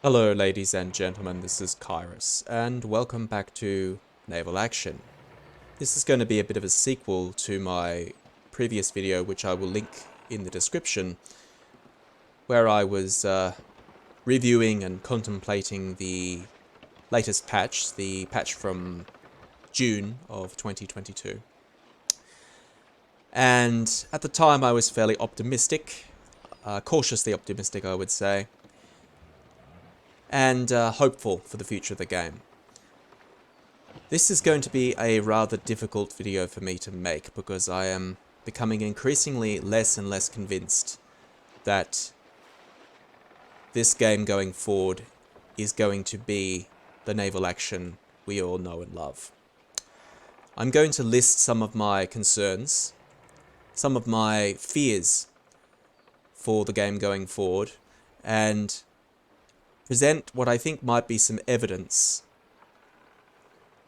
Hello ladies and gentlemen, this is KairoS, and welcome back to Naval Action. This is going to be a bit of a sequel to my previous video, which I will link in the description, where I was reviewing and contemplating the latest patch, the patch from June of 2022. And at the time I was fairly optimistic, cautiously optimistic I would say, and hopeful for the future of the game. This is going to be a rather difficult video for me to make because I am becoming increasingly less and less convinced that this game going forward is going to be the naval action we all know and love. I'm going to list some of my concerns, some of my fears for the game going forward, and present what I think might be some evidence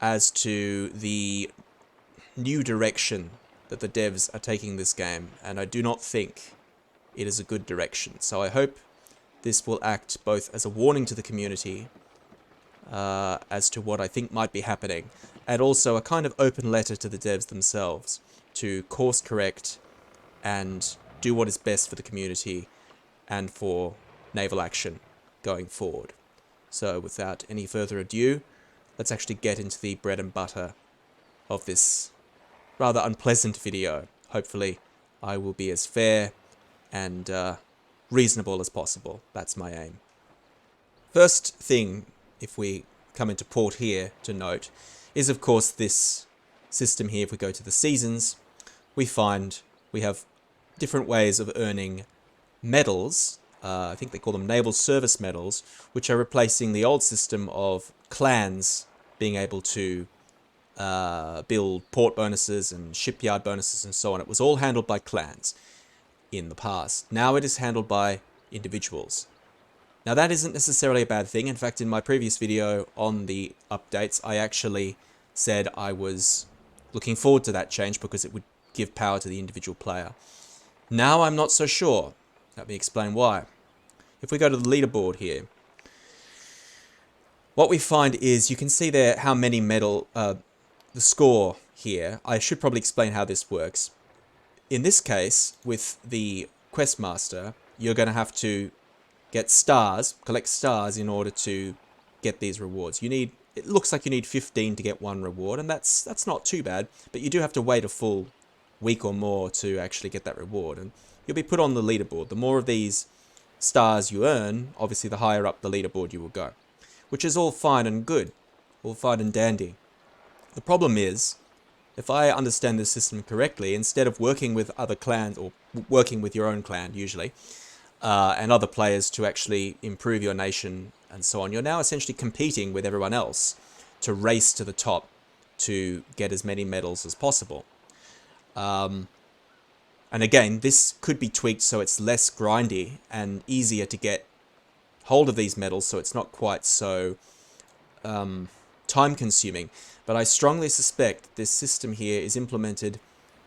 as to the new direction that the devs are taking this game, and I do not think it is a good direction. So I hope this will act both as a warning to the community as to what I think might be happening, and also a kind of open letter to the devs themselves to course correct and do what is best for the community and for naval action going forward. So without any further ado, let's actually get into the bread and butter of this rather unpleasant video. Hopefully I will be as fair and reasonable as possible. That's my aim. First thing, if we come into port here to note, is of course this system here. If we go to the seasons, we find we have different ways of earning medals. I think they call them naval service medals, which are replacing the old system of clans being able to build port bonuses and shipyard bonuses and so on. It was all handled by clans in the past. Now it is handled by individuals. Now that isn't necessarily a bad thing. In fact, in my previous video on the updates, I actually said I was looking forward to that change because it would give power to the individual player. Now I'm not so sure. Let me explain why. If we go to the leaderboard here, what we find is you can see there how many the score here. I should probably explain how this works. In this case, with the Questmaster, you're going to have to get stars, collect stars in order to get these rewards. It looks like you need 15 to get one reward, and that's not too bad, but you do have to wait a full week or more to actually get that reward, and you'll be put on the leaderboard. The more of these stars you earn, obviously the higher up the leaderboard you will go, which is all fine and good, all fine and dandy. The problem is, if I understand this system correctly, instead of working with other clans, or working with your own clan usually, and other players to actually improve your nation and so on, you're now essentially competing with everyone else to race to the top to get as many medals as possible. And again, this could be tweaked so it's less grindy and easier to get hold of these medals, so it's not quite so time consuming. But I strongly suspect this system here is implemented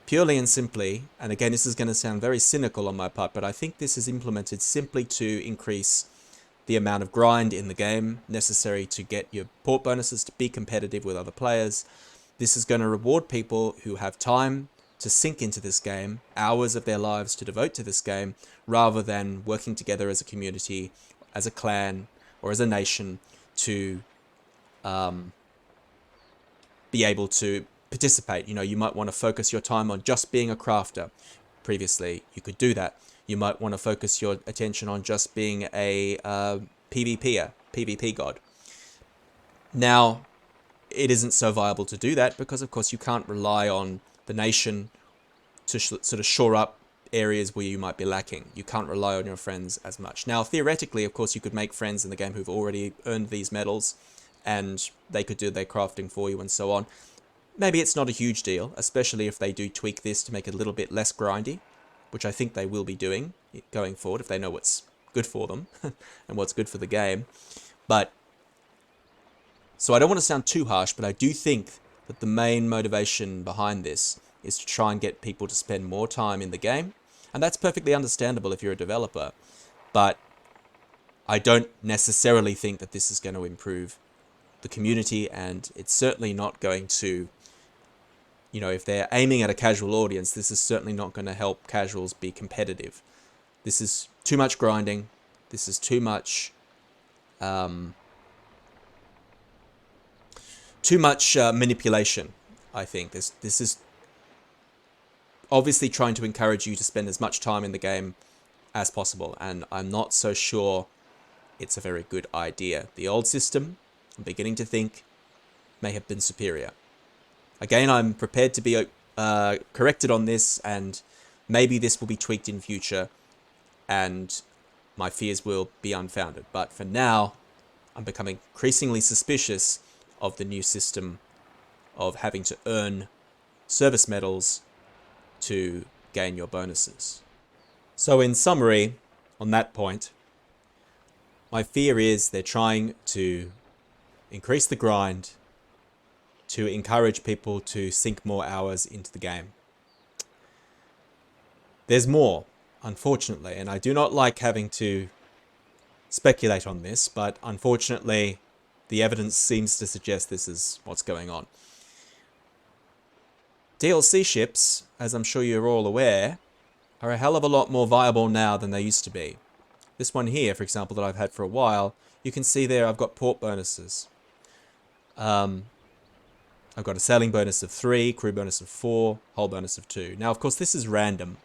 purely and simply, and again this is going to sound very cynical on my part, but I think this is implemented simply to increase the amount of grind in the game necessary to get your port bonuses to be competitive with other players. This is going to reward people who have time to sink into this game, hours of their lives to devote to this game, rather than working together as a community, as a clan, or as a nation to be able to participate. You know, you might want to focus your time on just being a crafter. Previously, you could do that. You might want to focus your attention on just being a PvP god. Now, it isn't so viable to do that because, of course, you can't rely on the nation to sort of shore up areas where you might be lacking. You can't rely on your friends as much. Now, theoretically, of course, you could make friends in the game who've already earned these medals, and they could do their crafting for you and so on. Maybe it's not a huge deal, especially if they do tweak this to make it a little bit less grindy, which I think they will be doing going forward if they know what's good for them and what's good for the game. But so I don't want to sound too harsh, but I do think that the main motivation behind this is to try and get people to spend more time in the game. And that's perfectly understandable if you're a developer. But I don't necessarily think that this is going to improve the community, and it's certainly not going to, you know, if they're aiming at a casual audience, this is certainly not going to help casuals be competitive. This is too much grinding. This is too much manipulation, I think. This is obviously trying to encourage you to spend as much time in the game as possible, and I'm not so sure it's a very good idea. The old system, I'm beginning to think, may have been superior. Again, I'm prepared to be corrected on this, and maybe this will be tweaked in future, and my fears will be unfounded. But for now, I'm becoming increasingly suspicious of the new system of having to earn service medals to gain your bonuses. So in summary, on that point, my fear is they're trying to increase the grind to encourage people to sink more hours into the game. There's more, unfortunately, and I do not like having to speculate on this, but unfortunately, the evidence seems to suggest this is what's going on. DLC ships, as I'm sure you're all aware, are a hell of a lot more viable now than they used to be. This one here, for example, that I've had for a while, you can see there I've got port bonuses. I've got a sailing bonus of 3, crew bonus of 4, hull bonus of 2. Now, of course, this is random,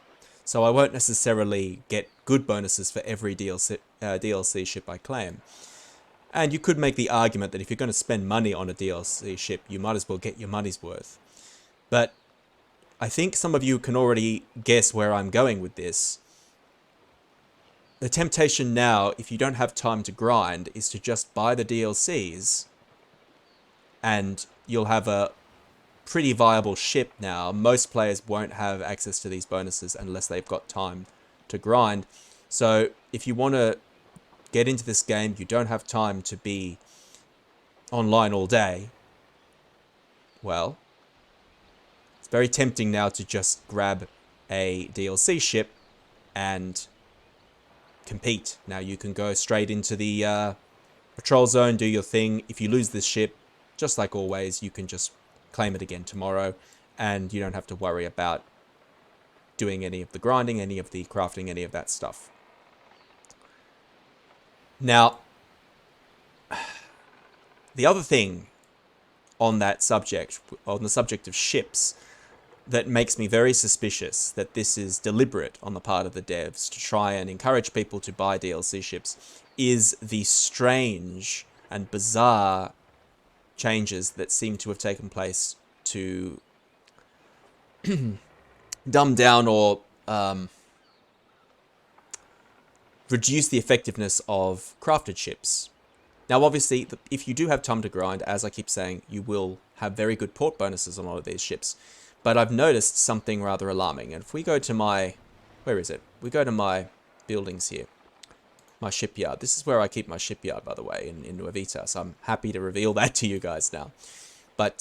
so I won't necessarily get good bonuses for every DLC ship I claim. And you could make the argument that if you're going to spend money on a DLC ship, you might as well get your money's worth. But I think some of you can already guess where I'm going with this. The temptation now, if you don't have time to grind, is to just buy the DLCs, and you'll have a pretty viable ship now. Most players won't have access to these bonuses unless they've got time to grind. So if you want to get into this game, you don't have time to be online all day, well, it's very tempting now to just grab a DLC ship and compete. Now you can go straight into the patrol zone, do your thing. If you lose this ship, just like always, you can just claim it again tomorrow, and you don't have to worry about doing any of the grinding, any of the crafting, any of that stuff. Now, the other thing on that subject, on the subject of ships, that makes me very suspicious that this is deliberate on the part of the devs to try and encourage people to buy DLC ships is the strange and bizarre changes that seem to have taken place to dumb down or reduce the effectiveness of crafted ships. Now, obviously, if you do have time to grind, as I keep saying, you will have very good port bonuses on all of these ships. But I've noticed something rather alarming. And if we go to my... Where is it? We go to my buildings here. My shipyard. This is where I keep my shipyard, by the way, in Nuevita. So I'm happy to reveal that to you guys now. But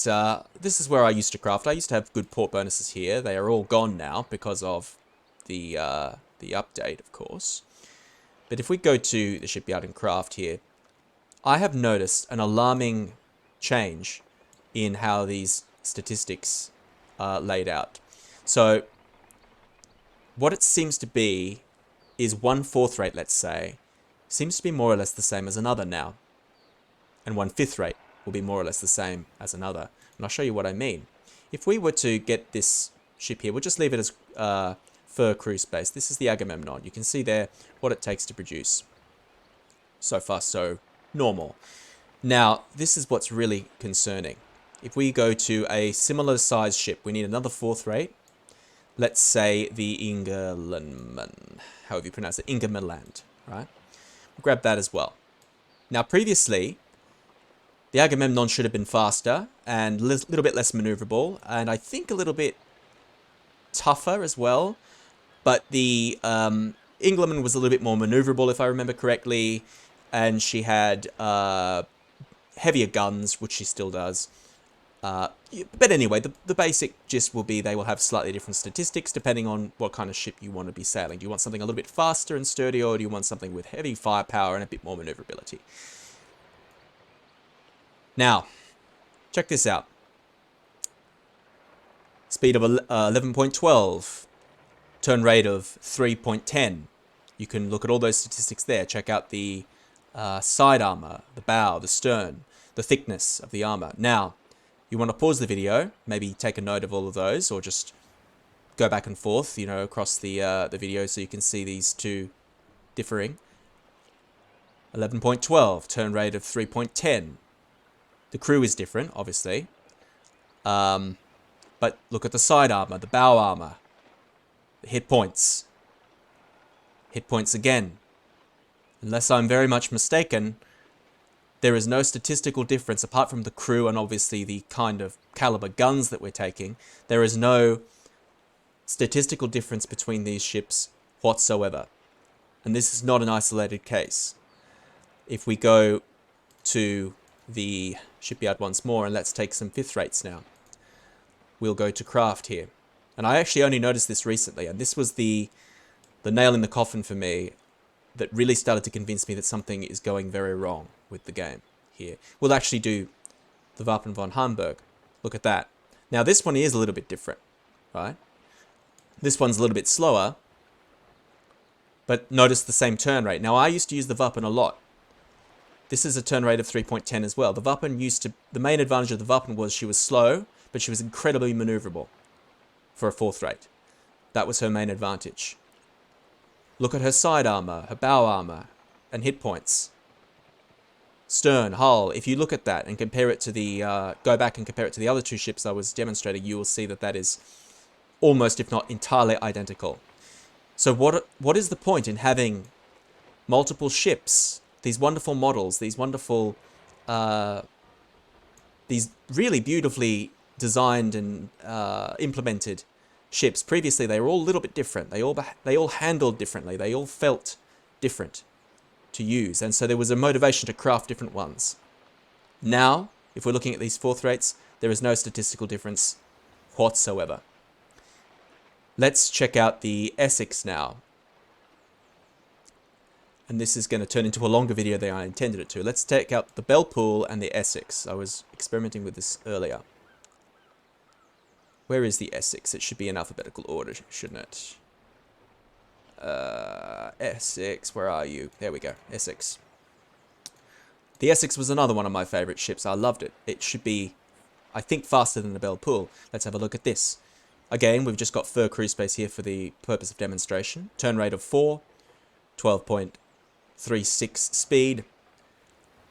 this is where I used to craft. I used to have good port bonuses here. They are all gone now because of the update, of course. But if we go to the shipyard and craft here, I have noticed an alarming change in how these statistics are laid out. So what it seems to be is 1/4 rate, let's say, seems to be more or less the same as another now. And 1/5 rate will be more or less the same as another. And I'll show you what I mean. If we were to get this ship here, we'll just leave it as fur crew space. This is the Agamemnon. You can see there what it takes to produce. So far, so normal. Now, this is what's really concerning. If we go to a similar size ship, we need another 4th rate. Let's say the Ingermanland, however you pronounce it, Ingermanland, right? We'll grab that as well. Now, previously, the Agamemnon should have been faster and a little bit less maneuverable, and I think a little bit tougher as well. But the Ingerman was a little bit more maneuverable, if I remember correctly, and she had heavier guns, which she still does. But anyway, the basic gist will be they will have slightly different statistics depending on what kind of ship you want to be sailing. Do you want something a little bit faster and sturdier, or do you want something with heavy firepower and a bit more maneuverability? Now, check this out. Speed of 11.12, turn rate of 3.10. You can look at all those statistics there. Check out the side armor, the bow, the stern, the thickness of the armor. Now, you want to pause the video, maybe take a note of all of those, or just go back and forth, you know, across the video so you can see these two differing. 11.12, turn rate of 3.10. The crew is different, obviously. But look at the side armor, the bow armor, the hit points. Hit points again. Unless I'm very much mistaken, there is no statistical difference apart from the crew and obviously the kind of caliber guns that we're taking. There is no statistical difference between these ships whatsoever. And this is not an isolated case. If we go to the shipyard once more, and let's take some fifth rates now. We'll go to craft here. And I actually only noticed this recently, and this was the nail in the coffin for me that really started to convince me that something is going very wrong with the game here. We'll actually do the Waffen von Hamburg. Look at that. Now this one is a little bit different, right? This one's a little bit slower, but notice the same turn rate. Now I used to use the Waffen a lot. This is a turn rate of 3.10 as well. The Waffen the main advantage of the Waffen was she was slow, but she was incredibly maneuverable for a fourth rate. That was her main advantage. Look at her side armor, her bow armor, and hit points. Stern, hull, if you look at that and compare it to the, go back and compare it to the other two ships I was demonstrating, you will see that that is almost, if not entirely identical. So what is the point in having multiple ships, these wonderful models, these wonderful, these really beautifully designed and implemented ships? Previously, they were all a little bit different. They all handled differently. They all felt different to use, and so there was a motivation to craft different ones. Now, if we're looking at these fourth rates, there is no statistical difference whatsoever. Let's check out the Essex now. And this is going to turn into a longer video than I intended it to. Let's take out the Belpool and the Essex. I was experimenting with this earlier. Where is the Essex? It should be in alphabetical order, shouldn't it? Essex, where are you? There we go, Essex. The Essex was another one of my favorite ships. I loved it. It should be, I think, faster than the Belpool. Let's have a look at this. Again, we've just got fur crew space here for the purpose of demonstration. Turn rate of 4, 12.36 speed. You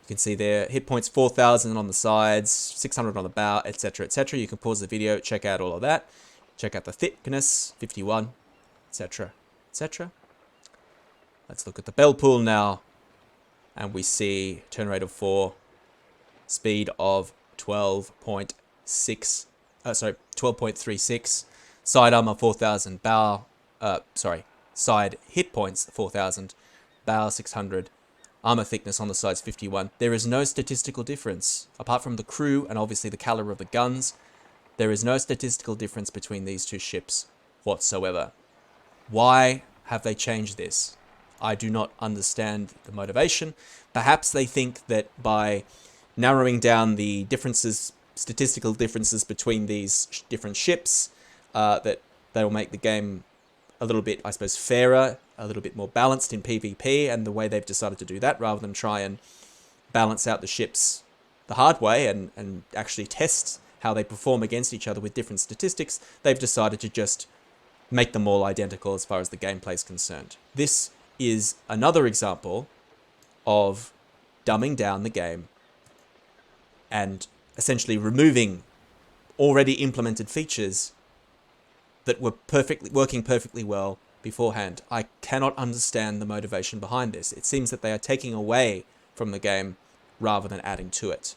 can see there, hit points 4,000 on the sides, 600 on the bow, etc., etc. You can pause the video, check out all of that. Check out the thickness, 51, etc., etc. Let's look at the Belpool now. And we see turn rate of 4, speed of 12.36, side armor 4,000, bow, side hit points 4,000, bow 600. Armor thickness on the sides 51. There is no statistical difference. Apart from the crew and obviously the caliber of the guns, there is no statistical difference between these two ships whatsoever. Why have they changed this? I do not understand the motivation. Perhaps they think that by narrowing down the differences, statistical differences between these different ships, that they will make the game a little bit, I suppose, fairer, a little bit more balanced in PvP, and the way they've decided to do that, rather than try and balance out the ships the hard way and actually test how they perform against each other with different statistics, they've decided to just make them all identical as far as the gameplay is concerned. This is another example of dumbing down the game and essentially removing already implemented features that were working perfectly well beforehand. I cannot understand the motivation behind this. It seems that they are taking away from the game rather than adding to it.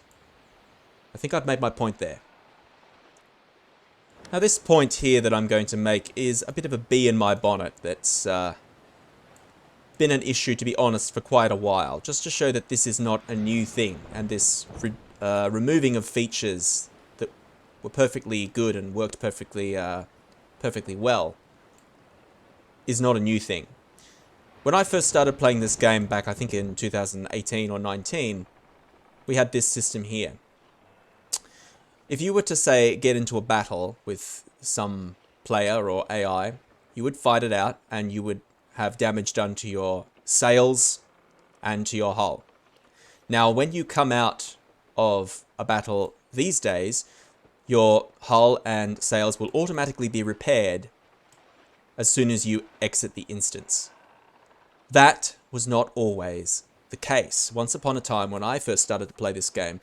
I think I've made my point there. Now this point here that I'm going to make is a bit of a bee in my bonnet that's been an issue, to be honest, for quite a while, just to show that this is not a new thing, and this removing of features that were perfectly good and worked perfectly well is not a new thing. When I first started playing this game back, I think in 2018 or 19, we had this system here. If you were to, say, get into a battle with some player or AI, you would fight it out and you would have damage done to your sails and to your hull. Now, when you come out of a battle these days, your hull and sails will automatically be repaired as soon as you exit the instance. That was not always the case. Once upon a time, when I first started to play this game,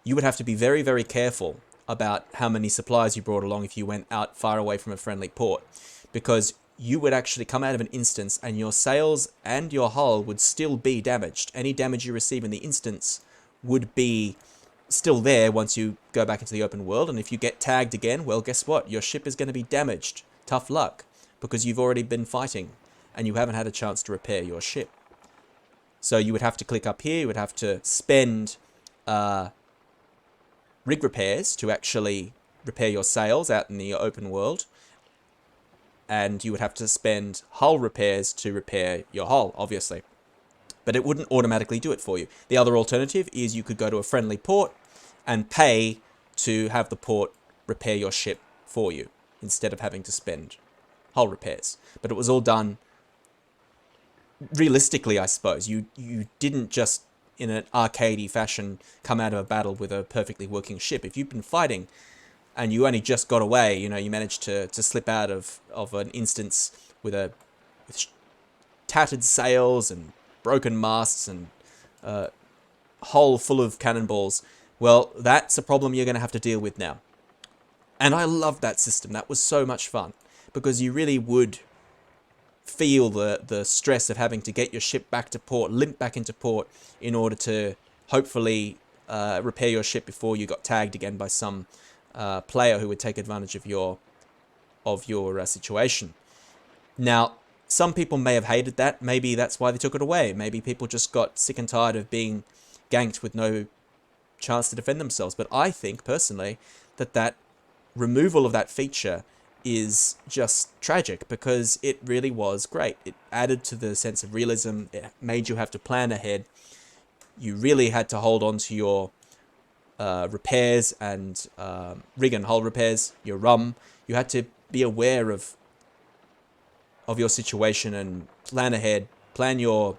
you would have to be very, very careful about how many supplies you brought along if you went out far away from a friendly port, because you would actually come out of an instance and your sails and your hull would still be damaged. Any damage you receive in the instance would be still there once you go back into the open world, and if you get tagged again, well, guess what? Your ship is going to be damaged. Tough luck, because you've already been fighting and you haven't had a chance to repair your ship. So you would have to click up here, you would have to spend rig repairs to actually repair your sails out in the open world, and you would have to spend hull repairs to repair your hull, obviously. But it wouldn't automatically do it for you. The other alternative is you could go to a friendly port and pay to have the port repair your ship for you, instead of having to spend hull repairs. But it was all done realistically, I suppose. You didn't just, in an arcadey fashion, come out of a battle with a perfectly working ship. If you've been fighting and you only just got away, you know, you managed to slip out of an instance with tattered sails and broken masts and hull full of cannonballs, well, that's a problem you're going to have to deal with now. And I loved that system. That was so much fun, because you really would feel the stress of having to get your ship back to port, limp back into port, in order to hopefully repair your ship before you got tagged again by some player who would take advantage of your situation. Now, some people may have hated that. Maybe that's why they took it away. Maybe people just got sick and tired of being ganked with no chance to defend themselves. But I think, personally, that removal of that feature is just tragic, because it really was great. It added to the sense of realism. It made you have to plan ahead. You really had to hold on to your repairs and rig and hull repairs, your rum. You had to be aware of your situation and plan ahead. Plan your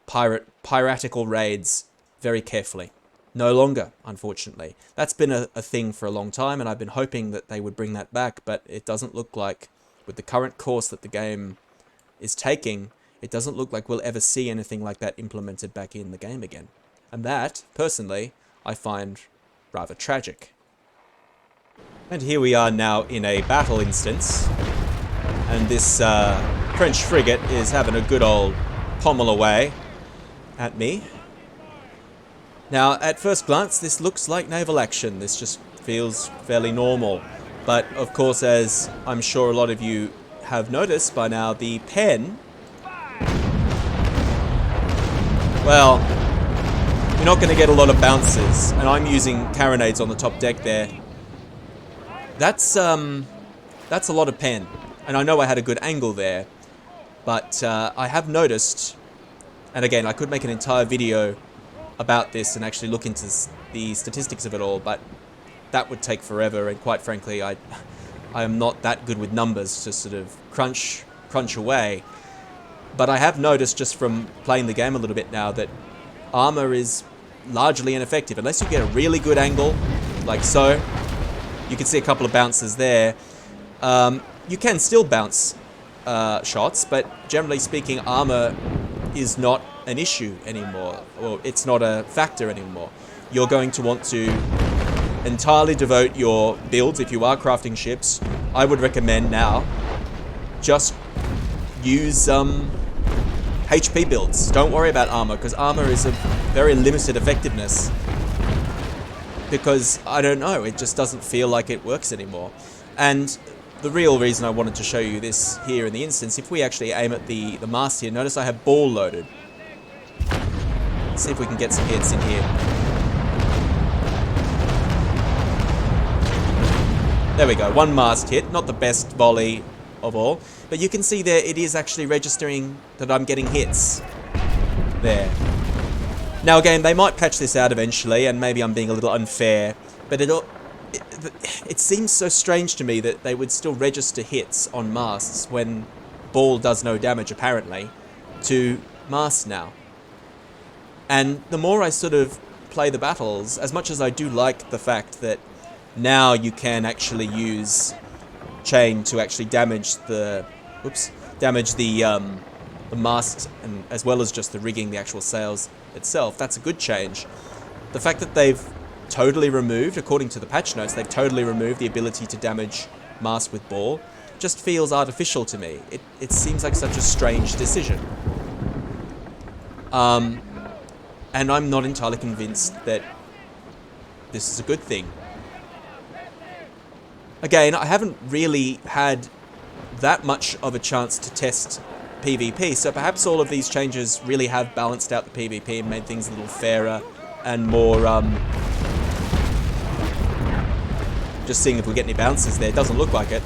piratical raids very carefully. No longer, unfortunately. That's been a thing for a long time, and I've been hoping that they would bring that back, but it doesn't look like, with the current course that the game is taking, it doesn't look like we'll ever see anything like that implemented back in the game again. And that, personally, I find rather tragic. And here we are now in a battle instance, and this French frigate is having a good old pommel away at me. Now, at first glance, this looks like naval action. This just feels fairly normal. But, of course, as I'm sure a lot of you have noticed by now, the pen... well, you're not going to get a lot of bounces. And I'm using carronades on the top deck there. That's a lot of pen. And I know I had a good angle there. But I have noticed... and again, I could make an entire video about this and actually look into the statistics of it all, but that would take forever, and quite frankly, I am not that good with numbers to sort of crunch away. But I have noticed, just from playing the game a little bit now, that armor is largely ineffective unless you get a really good angle, like so. You can see a couple of bounces there. You can still bounce shots, but generally speaking, armor is not an issue anymore, or it's not a factor anymore. You're going to want to entirely devote your builds, if you are crafting ships, I would recommend now, just use HP builds. Don't worry about armor, because armor is a very limited effectiveness. Because, I don't know, it just doesn't feel like it works anymore. And the real reason I wanted to show you this here in the instance, if we actually aim at the mast here, notice I have ball loaded. Let's see if we can get some hits in here. There we go, one mast hit, not the best volley of all, but you can see there it is actually registering that I'm getting hits there. Now again, they might patch this out eventually, and maybe I'm being a little unfair, but it seems so strange to me that they would still register hits on masts when ball does no damage apparently to masts now. And the more I sort of play the battles, as much as I do like the fact that now you can actually use chain to actually damage the mast, and as well as just the rigging, the actual sails itself, that's a good change. The fact that they've totally removed, according to the patch notes, they've totally removed the ability to damage mast with ball, just feels artificial to me. It seems like such a strange decision. And I'm not entirely convinced that this is a good thing. Again, I haven't really had that much of a chance to test PvP, so perhaps all of these changes really have balanced out the PvP and made things a little fairer and more, just seeing if we get any bounces there. It doesn't look like it.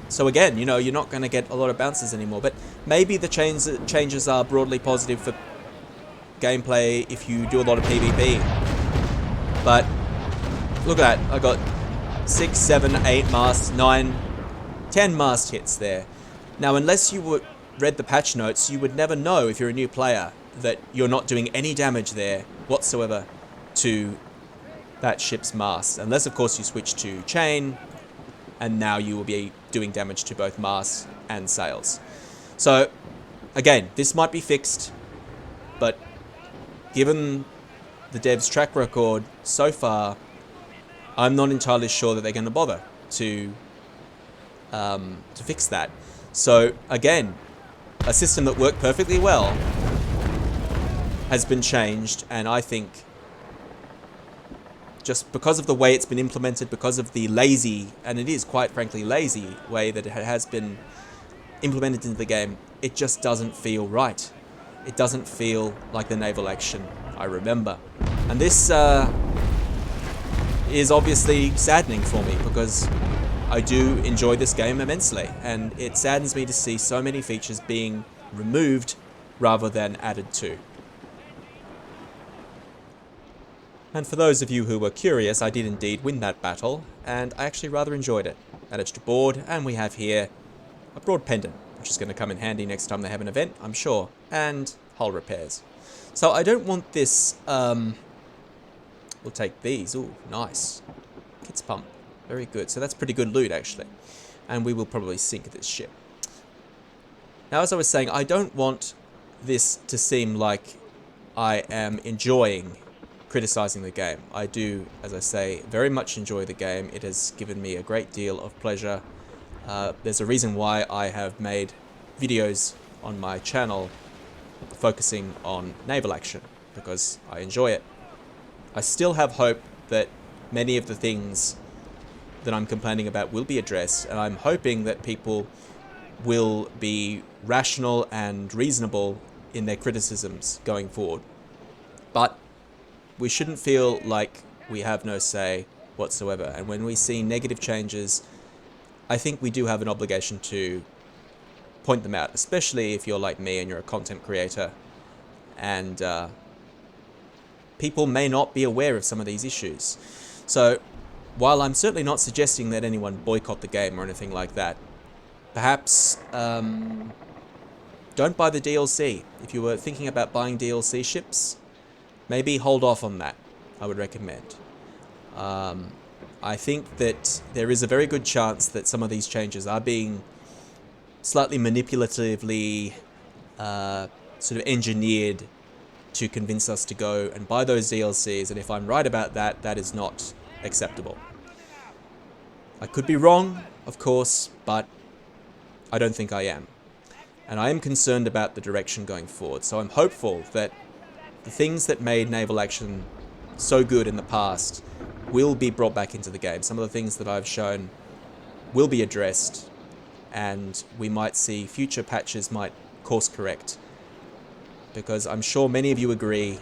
So again, you know, you're not going to get a lot of bounces anymore, but maybe the changes are broadly positive for gameplay if you do a lot of PvP. But look at that, I got 6, 7, 8 masts, 9, 10 mast hits there. Now, unless you read the patch notes, you would never know if you're a new player that you're not doing any damage there whatsoever to that ship's mast. Unless, of course, you switch to chain, and now you will be doing damage to both masts and sails. So, again, this might be fixed, but given the devs' track record so far, I'm not entirely sure that they're going to bother to fix that. So again, a system that worked perfectly well has been changed, and I think just because of the way it's been implemented, because of the lazy, and it is quite frankly lazy way that it has been implemented into the game, it just doesn't feel right. It doesn't feel like the Naval Action I remember. And this is obviously saddening for me, because I do enjoy this game immensely, and it saddens me to see so many features being removed rather than added to. And for those of you who were curious, I did indeed win that battle, and I actually rather enjoyed it. Managed to board, and we have here a broad pendant, which is going to come in handy next time they have an event, I'm sure, and hull repairs. So I don't want this, we'll take these, ooh, nice. Kit's pump. Very good. So that's pretty good loot, actually. And we will probably sink this ship. Now, as I was saying, I don't want this to seem like I am enjoying criticizing the game. I do, as I say, very much enjoy the game. It has given me a great deal of pleasure. There's a reason why I have made videos on my channel focusing on Naval Action, because I enjoy it. I still have hope that many of the things that I'm complaining about will be addressed, and I'm hoping that people will be rational and reasonable in their criticisms going forward. But we shouldn't feel like we have no say whatsoever, and when we see negative changes, I think we do have an obligation to point them out, especially if you're like me and you're a content creator, and people may not be aware of some of these issues. So while I'm certainly not suggesting that anyone boycott the game or anything like that, perhaps don't buy the DLC. If you were thinking about buying DLC ships, maybe hold off on that, I would recommend. I think that there is a very good chance that some of these changes are being slightly manipulatively sort of engineered to convince us to go and buy those DLCs, and if I'm right about that, that is not acceptable. I could be wrong, of course, but I don't think I am. And I am concerned about the direction going forward, so I'm hopeful that the things that made Naval Action so good in the past will be brought back into the game. Some of the things that I've shown will be addressed, and we might see future patches might course correct. Because I'm sure many of you agree,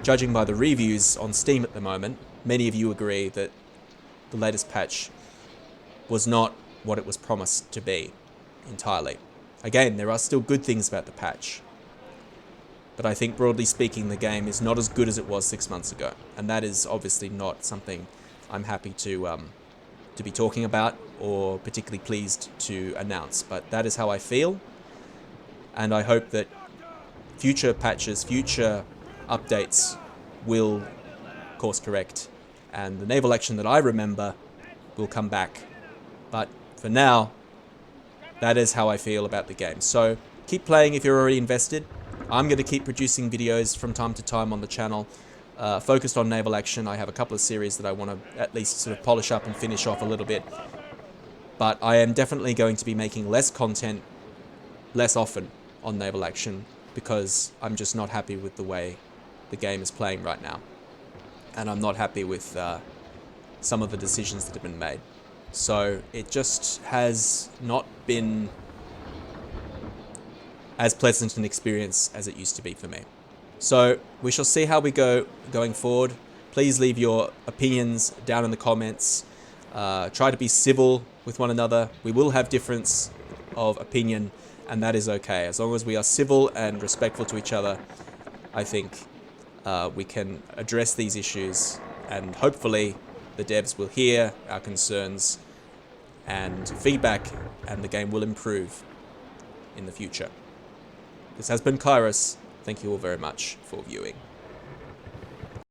judging by the reviews on Steam at the moment, many of you agree that the latest patch was not what it was promised to be entirely. Again, there are still good things about the patch, but I think broadly speaking the game is not as good as it was 6 months ago, and that is obviously not something I'm happy to be talking about or particularly pleased to announce, but that is how I feel, and I hope that future patches, future updates will course correct, and the naval action that I remember will come back. But for now, that is how I feel about the game. So keep playing if you're already invested. I'm going to keep producing videos from time to time on the channel, focused on naval action. I have a couple of series that I want to at least sort of polish up and finish off a little bit. But I am definitely going to be making less content, less often on naval action, because I'm just not happy with the way the game is playing right now. And I'm not happy with some of the decisions that have been made. So it just has not been as pleasant an experience as it used to be for me. So we shall see how we go going forward. Please leave your opinions down in the comments. Try to be civil with one another. We will have difference of opinion, and that is okay. As long as we are civil and respectful to each other, I think we can address these issues, and hopefully the devs will hear our concerns and feedback, and the game will improve in the future. This has been KairoS. Thank you all very much for viewing.